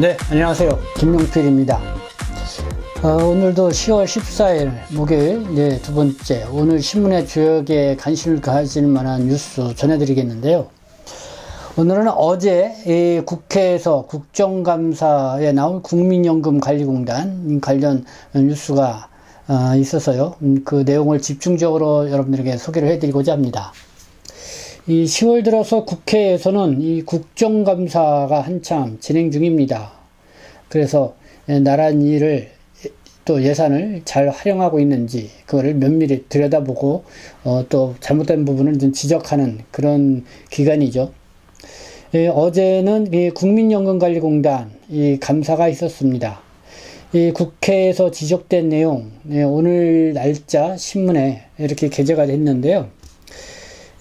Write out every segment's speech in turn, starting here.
네, 안녕하세요. 김용필입니다. 오늘도 10월 14일 목요일 두 번째 오늘 신문의 주역에 관심을 가질 만한 뉴스 전해드리겠는데요. 오늘은 어제 국회에서 국정감사에 나온 국민연금관리공단 관련 뉴스가 있어서요. 그 내용을 집중적으로 여러분들에게 소개를 해드리고자 합니다. 이 10월 들어서 국회에서는 이 국정감사가 한참 진행 중입니다. 그래서 나랏일을 또 예산을 잘 활용하고 있는지 그거를 면밀히 들여다보고 또 잘못된 부분을 좀 지적하는 그런 기간이죠. 어제는 이 국민연금관리공단 이 감사가 있었습니다. 이 국회에서 지적된 내용 오늘 날짜 신문에 이렇게 게재가 됐는데요.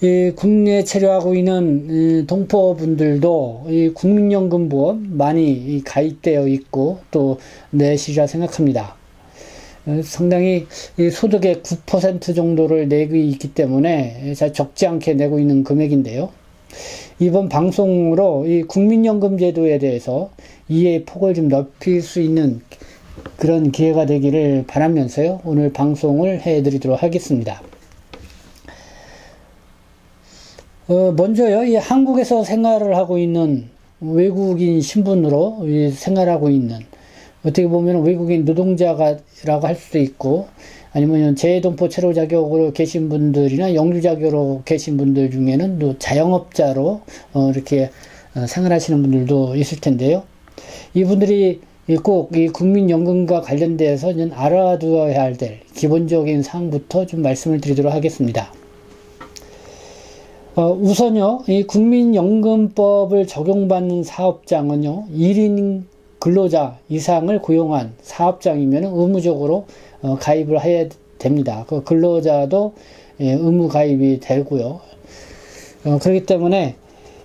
이 국내에 체류하고 있는 동포분들도 이 국민연금보험 많이 가입되어 있고 또 내시리라 생각합니다. 상당히 이 소득의 9% 정도를 내고 있기 때문에 잘 적지 않게 내고 있는 금액인데요. 이번 방송으로 이 국민연금 제도에 대해서 이해의 폭을 좀 넓힐 수 있는 그런 기회가 되기를 바라면서요. 오늘 방송을 해드리도록 하겠습니다. 먼저요, 이 한국에서 생활을 하고 있는 외국인 신분으로 생활하고 있는, 어떻게 보면 외국인 노동자라고 할 수도 있고, 아니면 재외동포 체류 자격으로 계신 분들이나 영주 자격으로 계신 분들 중에는 또 자영업자로 이렇게 생활하시는 분들도 있을 텐데요. 이분들이 꼭 이 국민연금과 관련돼서 알아두어야 될 기본적인 사항부터 좀 말씀을 드리도록 하겠습니다. 우선요, 이 국민연금법을 적용받는 사업장은요, 1인 근로자 이상을 고용한 사업장이면 의무적으로 가입을 해야 됩니다. 그 근로자도 의무 가입이 되고요. 그렇기 때문에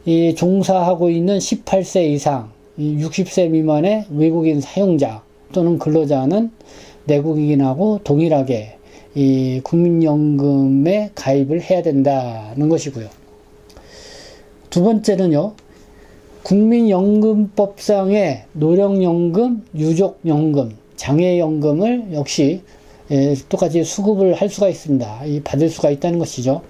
이 종사하고 있는 18세 이상, 60세 미만의 외국인 사용자 또는 근로자는 내국인하고 동일하게 이 국민연금에 가입을 해야 된다는 것이고요. 두 번째는요, 국민연금법상의 노령연금, 유족연금, 장애연금을 역시 똑같이 수급을 할 수가 있습니다. 받을 수가 있다는 것이죠.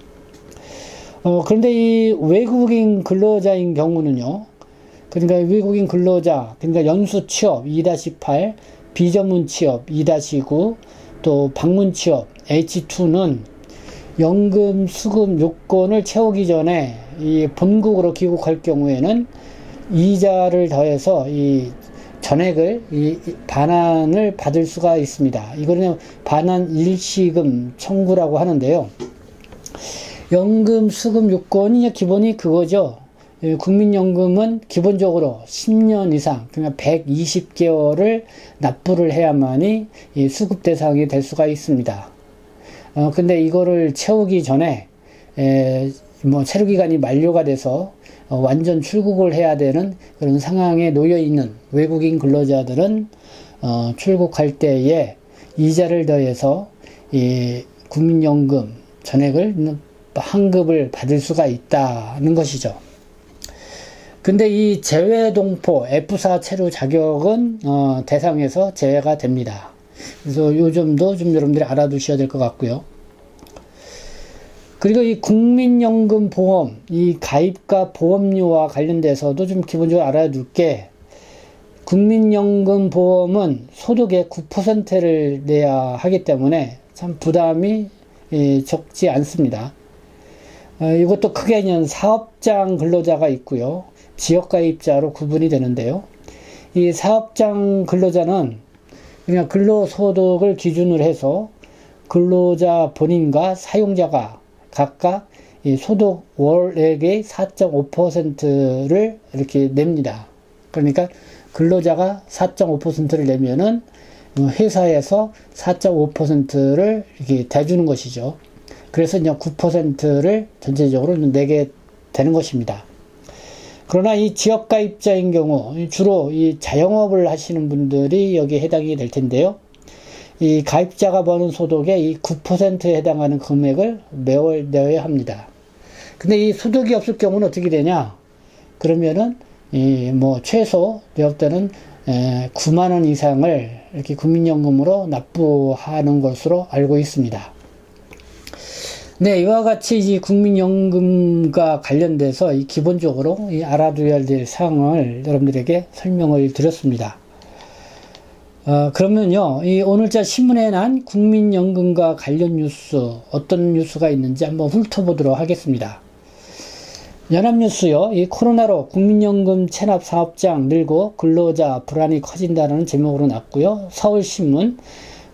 그런데 이 외국인 근로자인 경우는요, 그러니까 외국인 근로자, 그러니까 연수 취업 2-8, 비전문 취업 2-9, 또 방문 취업 H2는 연금 수급 요건을 채우기 전에 이 본국으로 귀국할 경우에는 이자를 더해서 이 전액을 반환을 받을 수가 있습니다. 이거는 반환 일시금 청구라고 하는데요. 연금 수급 요건이 기본이 그거죠. 국민연금은 기본적으로 10년 이상, 그러니까 120개월을 납부를 해야만이 수급 대상이 될 수가 있습니다. 근데 이거를 채우기 전에 체류 기간이 만료가 돼서 완전 출국을 해야 되는 그런 상황에 놓여 있는 외국인 근로자들은 출국할 때에 이자를 더해서 국민연금 전액을 환급을 받을 수가 있다는 것이죠. 근데 이 재외동포 F4 체류 자격은 대상에서 제외가 됩니다. 그래서 요 점도 좀 여러분들이 알아두셔야 될 것 같고요. 그리고 이 국민연금 보험, 이 가입과 보험료와 관련돼서도 좀 기본적으로 알아둘 게, 국민연금 보험은 소득의 9%를 내야 하기 때문에 참 부담이 적지 않습니다. 이것도 크게는 사업장 근로자가 있고요. 지역가입자로 구분이 되는데요. 이 사업장 근로자는 그냥 근로소득을 기준으로 해서 근로자 본인과 사용자가 각각 이 소득 월액의 4.5%를 이렇게 냅니다. 그러니까 근로자가 4.5%를 내면은 회사에서 4.5%를 이렇게 대주는 것이죠. 그래서 이제 9%를 전체적으로 내게 되는 것입니다. 그러나 이 지역가입자인 경우 주로 이 자영업을 하시는 분들이 여기에 해당이 될 텐데요. 이 가입자가 버는 소득의 이 9%에 해당하는 금액을 매월 내야 합니다. 근데 이 소득이 없을 경우는 어떻게 되냐? 그러면은 최소 내업 때는 9만 원 이상을 이렇게 국민연금으로 납부하는 것으로 알고 있습니다. 네, 이와 같이 이 국민연금과 관련돼서 기본적으로 알아둬야 될 사항을 여러분들에게 설명을 드렸습니다. 그러면요, 오늘자 신문에 난 국민연금과 관련 뉴스, 어떤 뉴스가 있는지 한번 훑어보도록 하겠습니다. 연합뉴스요, 이 코로나로 국민연금 체납 사업장 늘고 근로자 불안이 커진다는 제목으로 났고요. 서울신문,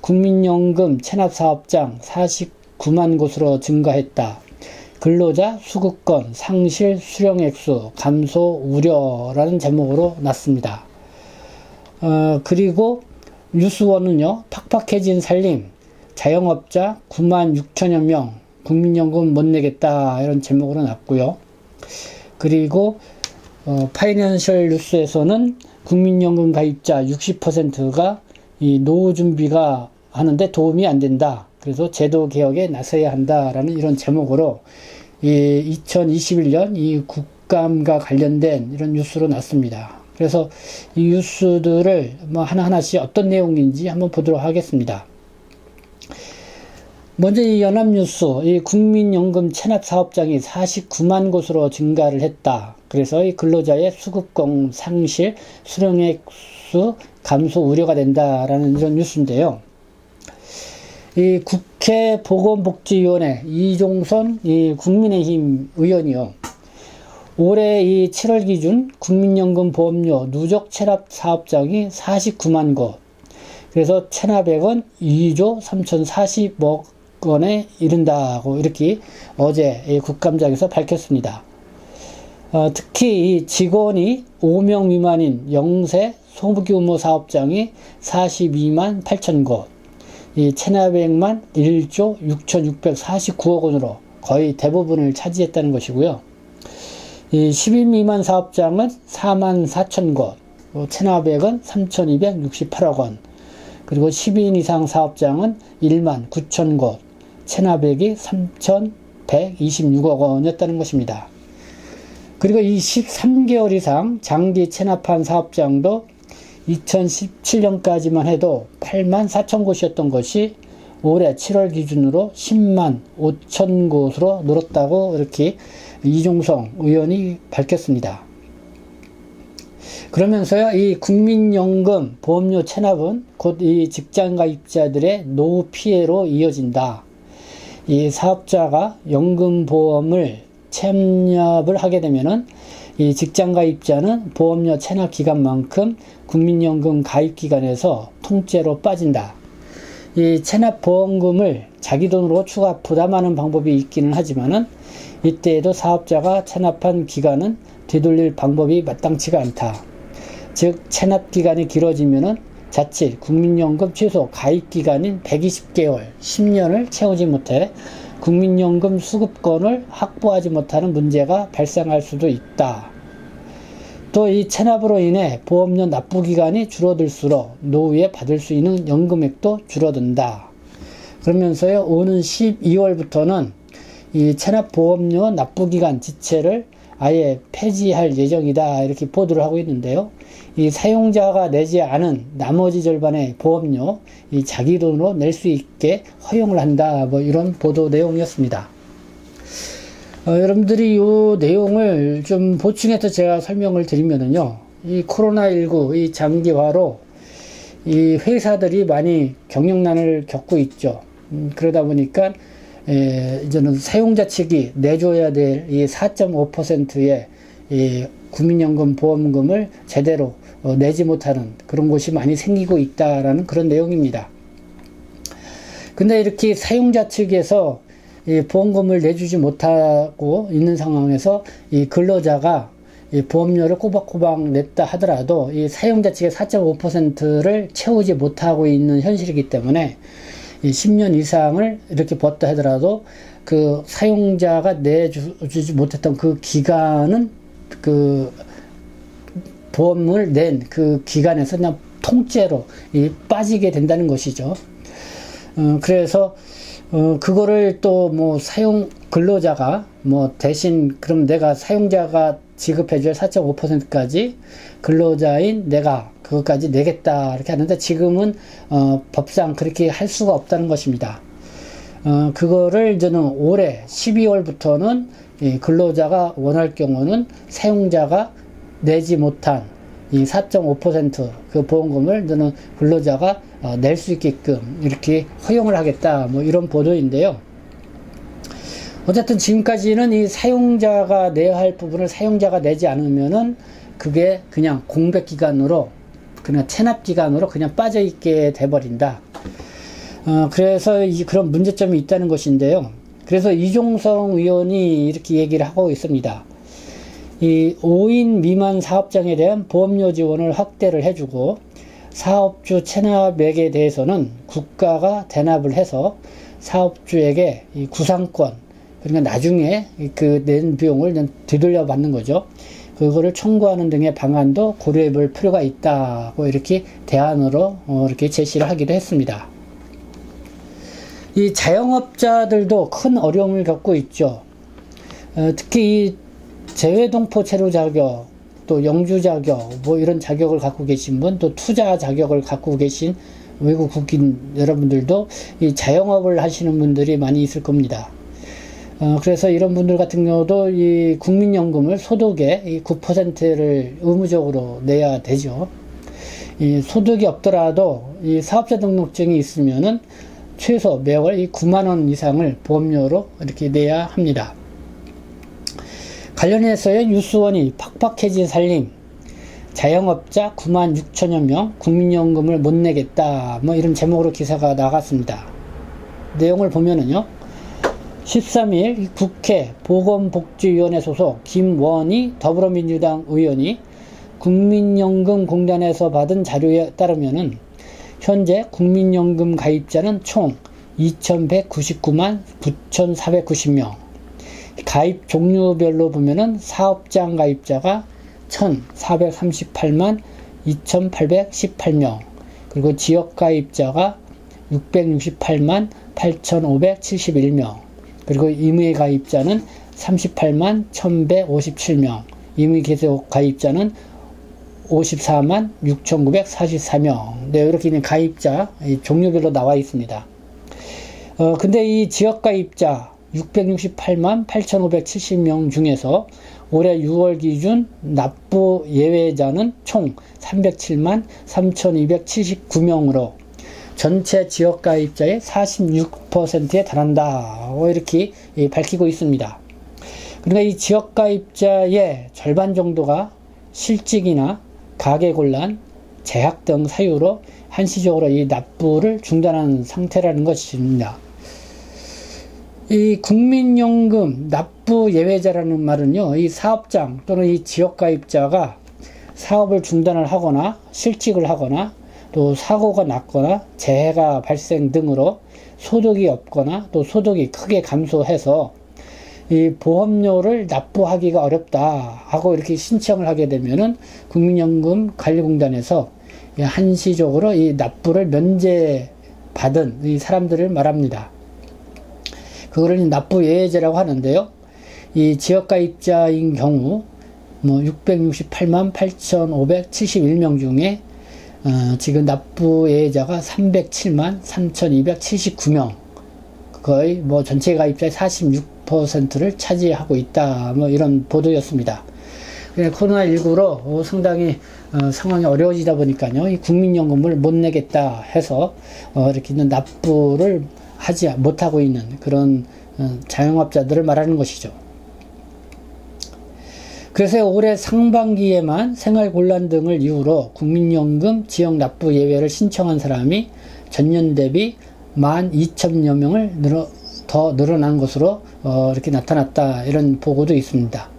국민연금 체납 사업장 49만 곳으로 증가했다. 근로자 수급권 상실 수령액수 감소 우려라는 제목으로 났습니다. 그리고 뉴스원은요, 팍팍해진 살림, 자영업자 9만 6천여 명, 국민연금 못 내겠다, 이런 제목으로 났고요. 그리고 파이낸셜 뉴스에서는 국민연금 가입자 60%가 이 노후 준비가 하는데 도움이 안 된다. 그래서 제도 개혁에 나서야 한다라는 이런 제목으로 이 2021년 이 국감과 관련된 이런 뉴스로 났습니다. 그래서 이 뉴스들을 뭐 하나하나씩 어떤 내용인지 한번 보도록 하겠습니다. 먼저 이 연합뉴스, 이 국민연금 체납 사업장이 49만 곳으로 증가를 했다. 그래서 이 근로자의 수급권 상실, 수령액수 감소 우려가 된다라는 이런 뉴스인데요. 이 국회 보건복지위원회 이종선 이 국민의힘 의원이요. 올해 이 7월 기준 국민연금 보험료 누적 체납 사업장이 49만 곳. 그래서 체납액은 2조 3,040억 원에 이른다고 이렇게 어제 국감장에서 밝혔습니다. 특히 이 직원이 5명 미만인 영세 소규모 사업장이 42만 8천 곳. 이 체납액만 1조 6,649억 원으로 거의 대부분을 차지했다는 것이고요. 이 10인 미만 사업장은 4만 4천 곳, 체납액은 3,268억 원, 그리고 10인 이상 사업장은 1만 9천 곳, 체납액이 3,126억 원이었다는 것입니다. 그리고 이 13개월 이상 장기 체납한 사업장도 2017년까지만 해도 8만 4천 곳이었던 것이 올해 7월 기준으로 10만 5천 곳으로 늘었다고 이렇게 이종성 의원이 밝혔습니다. 그러면서요, 이 국민연금 보험료 체납은 곧 이 직장가입자들의 노후 피해로 이어진다. 이 사업자가 연금보험을 체납을 하게 되면은 이 직장가입자는 보험료 체납 기간만큼 국민연금 가입 기간에서 통째로 빠진다. 이 체납 보험금을 자기 돈으로 추가 부담하는 방법이 있기는 하지만은 이때에도 사업자가 체납한 기간은 되돌릴 방법이 마땅치가 않다. 즉 체납 기간이 길어지면은 자칫 국민연금 최소 가입 기간인 120개월, 10년을 채우지 못해 국민연금 수급권을 확보하지 못하는 문제가 발생할 수도 있다. 또 이 체납으로 인해 보험료 납부 기간이 줄어들수록 노후에 받을 수 있는 연금액도 줄어든다. 그러면서요, 오는 12월부터는 이 체납 보험료 납부 기간 지체를 아예 폐지할 예정이다. 이렇게 보도를 하고 있는데요. 이 사용자가 내지 않은 나머지 절반의 보험료, 이 자기 돈으로 낼 수 있게 허용을 한다. 뭐 이런 보도 내용이었습니다. 여러분들이 이 내용을 좀 보충해서 제가 설명을 드리면은요, 이 코로나19 이 장기화로 이 회사들이 많이 경영난을 겪고 있죠. 그러다 보니까 이제는 사용자 측이 내줘야 될 이 4.5%의 이 국민연금 보험금을 제대로 내지 못하는 그런 곳이 많이 생기고 있다라는 그런 내용입니다. 근데 이렇게 사용자 측에서 이 보험금을 내주지 못하고 있는 상황에서 이 근로자가 이 보험료를 꼬박꼬박 냈다 하더라도 이 사용자 측의 4.5%를 채우지 못하고 있는 현실이기 때문에 이 10년 이상을 이렇게 벗다 하더라도 그 사용자가 내주지 못했던 그 기간은 그 보험을 낸 그 기간에서 그냥 통째로 빠지게 된다는 것이죠. 그래서 그거를 또 뭐 근로자가 뭐 대신 그럼 내가 사용자가 지급해줄 4.5%까지 근로자인 내가 그것까지 내겠다 이렇게 하는데 지금은 법상 그렇게 할 수가 없다는 것입니다. 그거를 저는 올해 12월부터는 근로자가 원할 경우는 사용자가 내지 못한 이 4.5% 보험금을 저는 근로자가 낼 수 있게끔 이렇게 허용을 하겠다 뭐 이런 보도인데요. 어쨌든 지금까지는 이 사용자가 내야 할 부분을 사용자가 내지 않으면은 그게 그냥 공백기간으로 그냥 체납기간으로 그냥 빠져있게 돼버린다. 그래서 그런 문제점이 있다는 것인데요. 그래서 이종성 의원이 이렇게 얘기를 하고 있습니다. 이 5인 미만 사업장에 대한 보험료 지원을 확대를 해주고 사업주 체납액에 대해서는 국가가 대납을 해서 사업주에게 이 구상권, 그러니까 나중에 그 낸 비용을 되돌려 받는 거죠. 그거를 청구하는 등의 방안도 고려해 볼 필요가 있다고 이렇게 대안으로 이렇게 제시를 하기도 했습니다. 이 자영업자들도 큰 어려움을 겪고 있죠. 특히 이 재외동포 체류 자격, 또 영주 자격, 뭐 이런 자격을 갖고 계신 분, 또 투자 자격을 갖고 계신 외국 국인 여러분들도 이 자영업을 하시는 분들이 많이 있을 겁니다. 그래서 이런 분들 같은 경우도 이 국민연금을 소득의 이 9%를 의무적으로 내야 되죠. 이 소득이 없더라도 이 사업자 등록증이 있으면은 최소 매월 이 9만원 이상을 보험료로 이렇게 내야 합니다. 관련해서의 뉴스원이 팍팍해진 살림, 자영업자 9만 6천여 명 국민연금을 못 내겠다 뭐 이런 제목으로 기사가 나갔습니다. 내용을 보면은요, 13일 국회 보건복지위원회 소속 김원희 더불어민주당 의원이 국민연금공단에서 받은 자료에 따르면은 현재 국민연금 가입자는 총 2199만 9490명, 가입 종류별로 보면은 사업장 가입자가 1438만 2818명, 그리고 지역 가입자가 668만 8571명, 그리고 임의 가입자는 38만 1157명, 임의 계속 가입자는 54만 6944명. 네, 이렇게 있는 가입자 종류별로 나와 있습니다. 근데 이 지역 가입자 668만 8570명 중에서 올해 6월 기준 납부 예외자는 총 307만 3279명으로 전체 지역 가입자의 46%에 달한다. 이렇게 밝히고 있습니다. 그러니까 이 지역 가입자의 절반 정도가 실직이나 가계곤란, 재학 등 사유로 한시적으로 이 납부를 중단한 상태라는 것입니다. 이 국민연금 납부 예외자라는 말은요, 이 사업장 또는 이 지역 가입자가 사업을 중단을 하거나 실직을 하거나 또 사고가 났거나 재해가 발생 등으로 소득이 없거나 또 소득이 크게 감소해서 이 보험료를 납부하기가 어렵다 하고 이렇게 신청을 하게 되면은 국민연금관리공단에서 한시적으로 이 납부를 면제받은 이 사람들을 말합니다. 그거를 납부 예외제라고 하는데요. 이 지역가입자인 경우 뭐 668만 8,571명 중에 지금 납부 예외자가 307만 3,279명, 거의 뭐 전체 가입자의 46%를 차지하고 있다. 뭐 이런 보도였습니다. 코로나19로 상당히 상황이 어려워지다 보니까요, 이 국민연금을 못 내겠다 해서 이렇게 납부를 하지 못하고 있는 그런 자영업자들을 말하는 것이죠. 그래서 올해 상반기에만 생활곤란 등을 이유로 국민연금 지역 납부 예외를 신청한 사람이 전년 대비 12,000여 명을 더 늘어난 것으로 이렇게 나타났다, 이런 보고도 있습니다.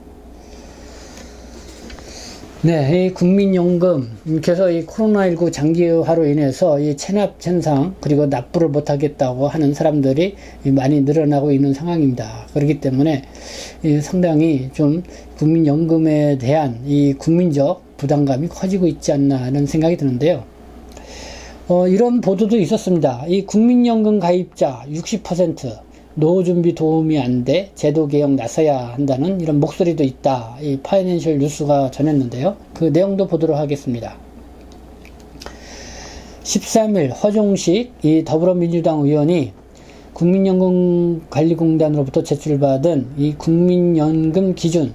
네, 이 국민연금, 그래서 이 코로나19 장기화로 인해서 이 체납 현상, 그리고 납부를 못하겠다고 하는 사람들이 많이 늘어나고 있는 상황입니다. 그렇기 때문에 상당히 좀 국민연금에 대한 이 국민적 부담감이 커지고 있지 않나 하는 생각이 드는데요. 이런 보도도 있었습니다. 이 국민연금 가입자 60% 노후준비 도움이 안 돼 제도 개혁 나서야 한다는 이런 목소리도 있다. 이 파이낸셜 뉴스가 전했는데요. 그 내용도 보도록 하겠습니다. 13일 허종식 이 더불어민주당 의원이 국민연금관리공단으로부터 제출받은 이 국민연금 기준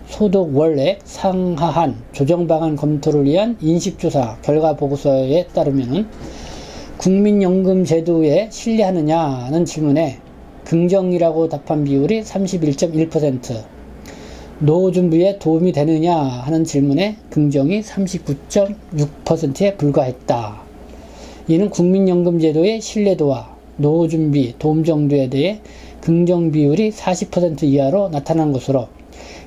소득 월액 상하한 조정 방안 검토를 위한 인식조사 결과 보고서에 따르면은 국민연금 제도에 신뢰하느냐는 질문에 긍정이라고 답한 비율이 31.1%, 노후 준비에 도움이 되느냐 하는 질문에 긍정이 39.6%에 불과했다. 이는 국민연금 제도의 신뢰도와 노후 준비 도움 정도에 대해 긍정 비율이 40% 이하로 나타난 것으로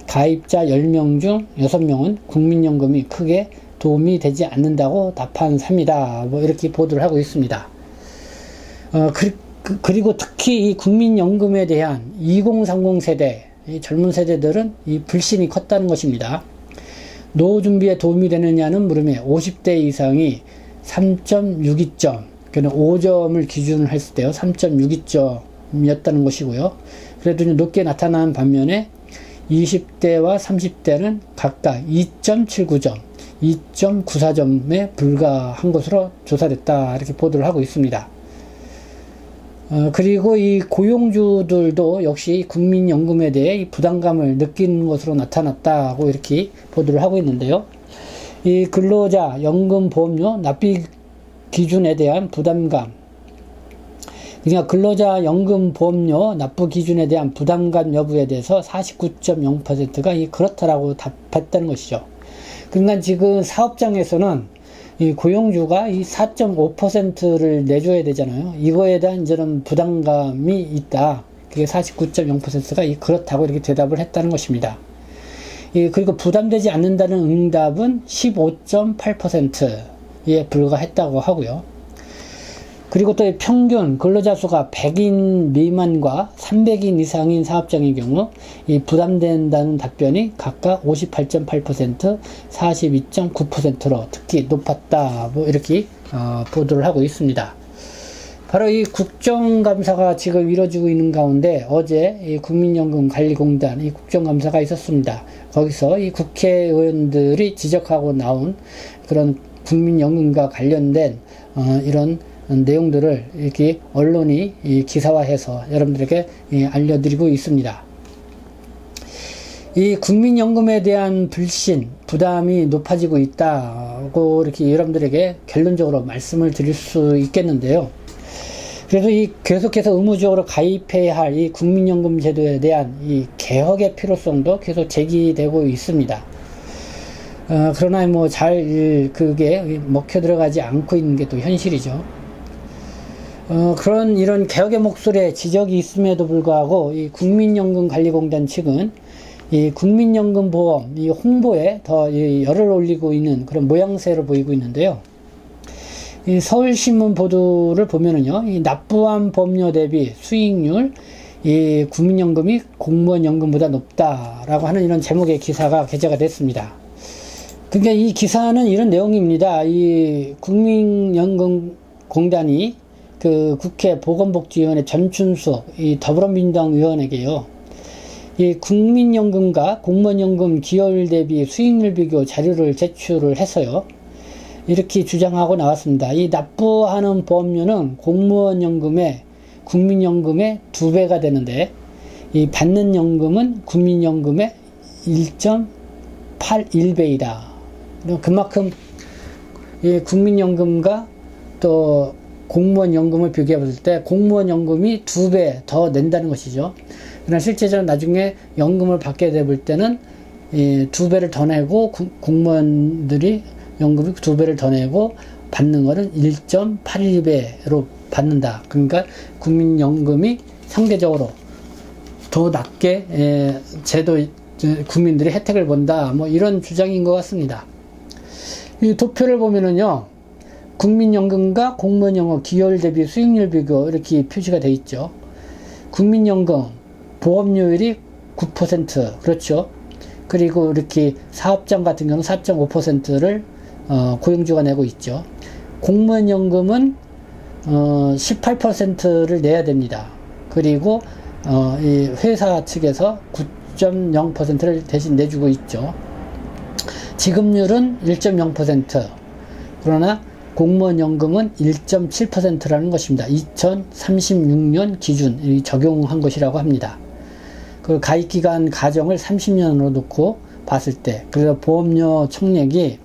가입자 10명 중 6명은 국민연금이 크게 도움이 되지 않는다고 답한 셈이다. 뭐 이렇게 보도를 하고 있습니다. 그리고 특히 이 국민연금에 대한 2030 세대, 이 젊은 세대들은 이 불신이 컸다는 것입니다. 노후 준비에 도움이 되느냐는 물음에 50대 이상이 3.62점, 그러니까 5점을 기준으로 했을 때요, 3.62점이었다는 것이고요. 그래도 높게 나타난 반면에 20대와 30대는 각각 2.79점, 2.94점에 불과한 것으로 조사됐다. 이렇게 보도를 하고 있습니다. 그리고 이 고용주들도 역시 국민연금에 대해 부담감을 느끼는 것으로 나타났다고 이렇게 보도를 하고 있는데요. 이 근로자 연금보험료 납입 기준에 대한 부담감, 그러니까 근로자 연금보험료 납부 기준에 대한 부담감 여부에 대해서 49.0%가 그렇다라고 답했다는 것이죠. 그러니까 지금 사업장에서는 이 고용주가 이 4.5%를 내줘야 되잖아요. 이거에 대한 저는 부담감이 있다. 그게 49.0%가 그렇다고 이렇게 대답을 했다는 것입니다. 그리고 부담되지 않는다는 응답은 15.8%에 불과했다고 하고요. 그리고 또 평균 근로자 수가 100인 미만과 300인 이상인 사업장의 경우 이 부담된다는 답변이 각각 58.8%, 42.9%로 특히 높았다. 뭐 이렇게 보도를 하고 있습니다. 바로 이 국정감사가 지금 이루어지고 있는 가운데 어제 이 국민연금관리공단 이 국정감사가 있었습니다. 거기서 이 국회의원들이 지적하고 나온 그런 국민연금과 관련된 이런 내용들을 이렇게 언론이 기사화해서 여러분들에게 알려드리고 있습니다. 이 국민연금에 대한 불신, 부담이 높아지고 있다고 이렇게 여러분들에게 결론적으로 말씀을 드릴 수 있겠는데요. 그래서 계속해서 의무적으로 가입해야 할 이 국민연금 제도에 대한 이 개혁의 필요성도 계속 제기되고 있습니다. 그러나 그게 먹혀 들어가지 않고 있는 게 또 현실이죠. 이런 개혁의 목소리에 지적이 있음에도 불구하고 이 국민연금관리공단 측은 이 국민연금보험 이 홍보에 더 열을 올리고 있는 그런 모양새로 보이고 있는데요. 이 서울신문 보도를 보면은요, 이 납부한 보험료 대비 수익률, 이 국민연금이 공무원연금보다 높다라고 하는 이런 제목의 기사가 게재가 됐습니다. 그러니까 이 기사는 이런 내용입니다. 이 국민연금공단이 국회 보건복지위원회 전춘숙 이 더불어민주당 의원에게요, 이 국민연금과 공무원연금 기여율 대비 수익률 비교 자료를 제출을 해서요, 이렇게 주장하고 나왔습니다. 이 납부하는 보험료는 공무원연금의 국민연금의 2배가 되는데 이 받는 연금은 국민연금의 1.81배이다. 그만큼 이 국민연금과 또 공무원연금을 비교해 봤을 때 공무원연금이 2배 더 낸다는 것이죠. 그러나 실제적으로 나중에 연금을 받게 될 때는 2배를 더 내고 공무원들이 연금이 2배를 더 내고 받는 거는 1.81배로 받는다. 그러니까 국민연금이 상대적으로 더 낮게 국민들이 혜택을 본다. 뭐 이런 주장인 것 같습니다. 이 도표를 보면은요, 국민연금과 공무원연금 기여율 대비 수익률 비교 이렇게 표시가 되어 있죠. 국민연금 보험료율이 9%, 그렇죠. 그리고 이렇게 사업장 같은 경우는 4.5%를 고용주가 내고 있죠. 공무원연금은 18%를 내야 됩니다. 그리고 이 회사 측에서 9.0%를 대신 내주고 있죠. 지급률은 1.0%. 그러나 공무원 연금은 1.7%라는 것입니다. 2036년 기준 적용한 것이라고 합니다. 그 가입기간 가정을 30년으로 놓고 봤을 때, 그래서 보험료 총액이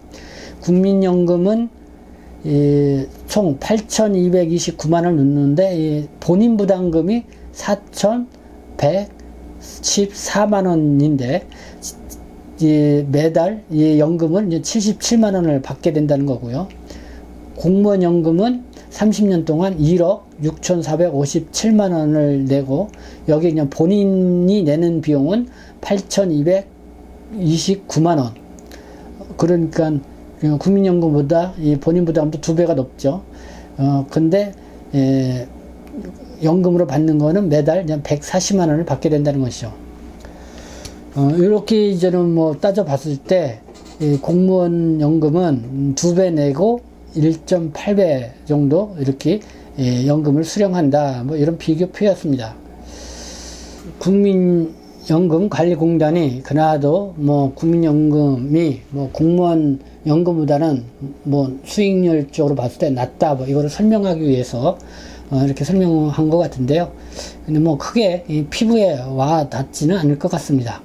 국민연금은 총 8,229만원을 넣는데 본인 부담금이 4,114만원인데 매달 이 연금은 77만원을 받게 된다는 거고요. 공무원 연금은 30년 동안 1억 6,457만원을 내고, 여기 그냥 본인이 내는 비용은 8,229만원. 그러니까 국민연금보다 이 본인 부담도 2배가 높죠. 근데 연금으로 받는 거는 매달 그냥 140만원을 받게 된다는 것이죠. 이렇게 이제는 뭐 따져봤을 때 공무원 연금은 2배 내고 1.8배 정도 이렇게 연금을 수령한다, 뭐 이런 비교표였습니다. 국민연금관리공단이 그나도 뭐 국민연금이 뭐 공무원 연금보다는 뭐 수익률 쪽으로 봤을 때 낮다, 뭐 이거를 설명하기 위해서 이렇게 설명한 것 같은데요. 근데 뭐 크게 이 피부에 와 닿지는 않을 것 같습니다.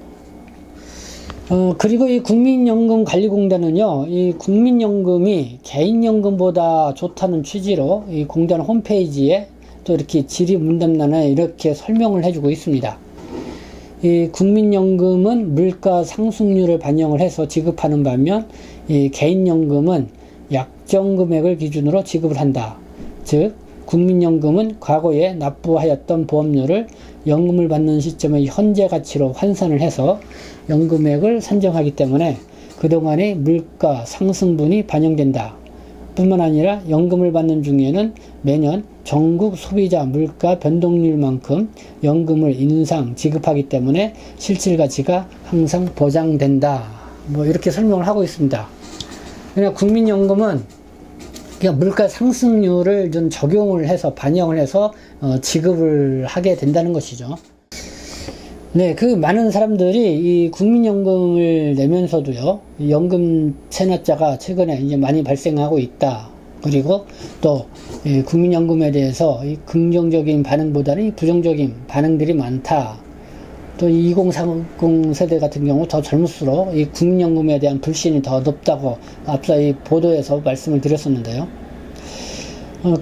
그리고 이 국민연금관리공단은요, 이 국민연금이 개인연금보다 좋다는 취지로 이 공단 홈페이지에 또 이렇게 질의문답란에 이렇게 설명을 해주고 있습니다. 이 국민연금은 물가 상승률을 반영을 해서 지급하는 반면, 이 개인연금은 약정 금액을 기준으로 지급을 한다. 즉, 국민연금은 과거에 납부하였던 보험료를 연금을 받는 시점의 현재 가치로 환산을 해서 연금액을 산정하기 때문에 그동안의 물가 상승분이 반영된다. 뿐만 아니라 연금을 받는 중에는 매년 전국 소비자 물가 변동률만큼 연금을 인상 지급하기 때문에 실질 가치가 항상 보장된다. 뭐 이렇게 설명을 하고 있습니다. 그냥 국민연금은 그냥 물가 상승률을 좀 적용을 해서 반영을 해서 지급을 하게 된다는 것이죠. 네, 그 많은 사람들이 이 국민연금을 내면서도요, 연금 체납자가 최근에 이제 많이 발생하고 있다. 그리고 또 국민연금에 대해서 이 긍정적인 반응보다는 부정적인 반응들이 많다. 또 2030 세대 같은 경우 더 젊을수록 이 국민연금에 대한 불신이 더 높다고 앞서 이 보도에서 말씀을 드렸었는데요.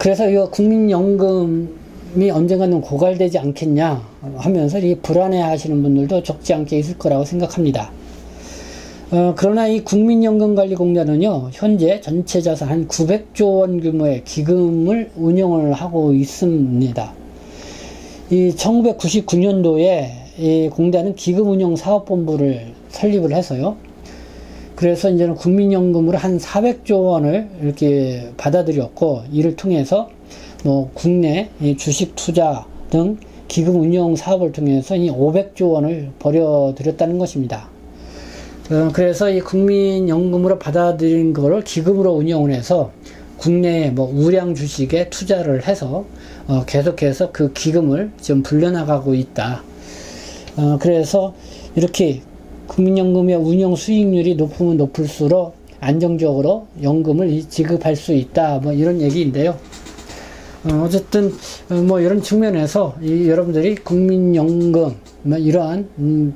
그래서 이 국민연금이 언젠가는 고갈되지 않겠냐 하면서 이 불안해 하시는 분들도 적지 않게 있을 거라고 생각합니다. 그러나 이 국민연금관리공단은요, 현재 전체 자산 한 900조 원 규모의 기금을 운영을 하고 있습니다. 이 1999년도에 이 공단은 기금운용사업본부를 설립을 해서요, 그래서 이제는 국민연금으로 한 400조 원을 이렇게 받아들였고, 이를 통해서 뭐 국내 주식 투자 등 기금 운용 사업을 통해서 이 500조 원을 벌여들였다는 것입니다. 그래서 이 국민연금으로 받아들인 거를 기금으로 운영을 해서 국내에 뭐 우량 주식에 투자를 해서 계속해서 그 기금을 좀 불려나가고 있다. 그래서 이렇게 국민연금의 운영 수익률이 높으면 높을수록 안정적으로 연금을 지급할 수 있다, 뭐 이런 얘기인데요. 어쨌든 뭐 이런 측면에서 여러분들이 국민연금 뭐 이러한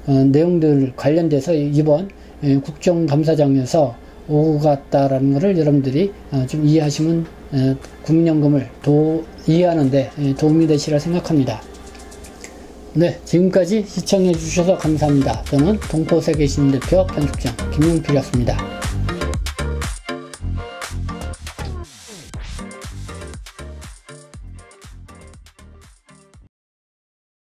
내용들 관련돼서 이번 국정감사장에서 오고 갔다라는 것을 여러분들이 좀 이해하시면 국민연금을 이해하는데 도움이 되시리라 생각합니다. 네, 지금까지 시청해 주셔서 감사합니다. 저는 동포세계신대표 편집장 김용필이었습니다.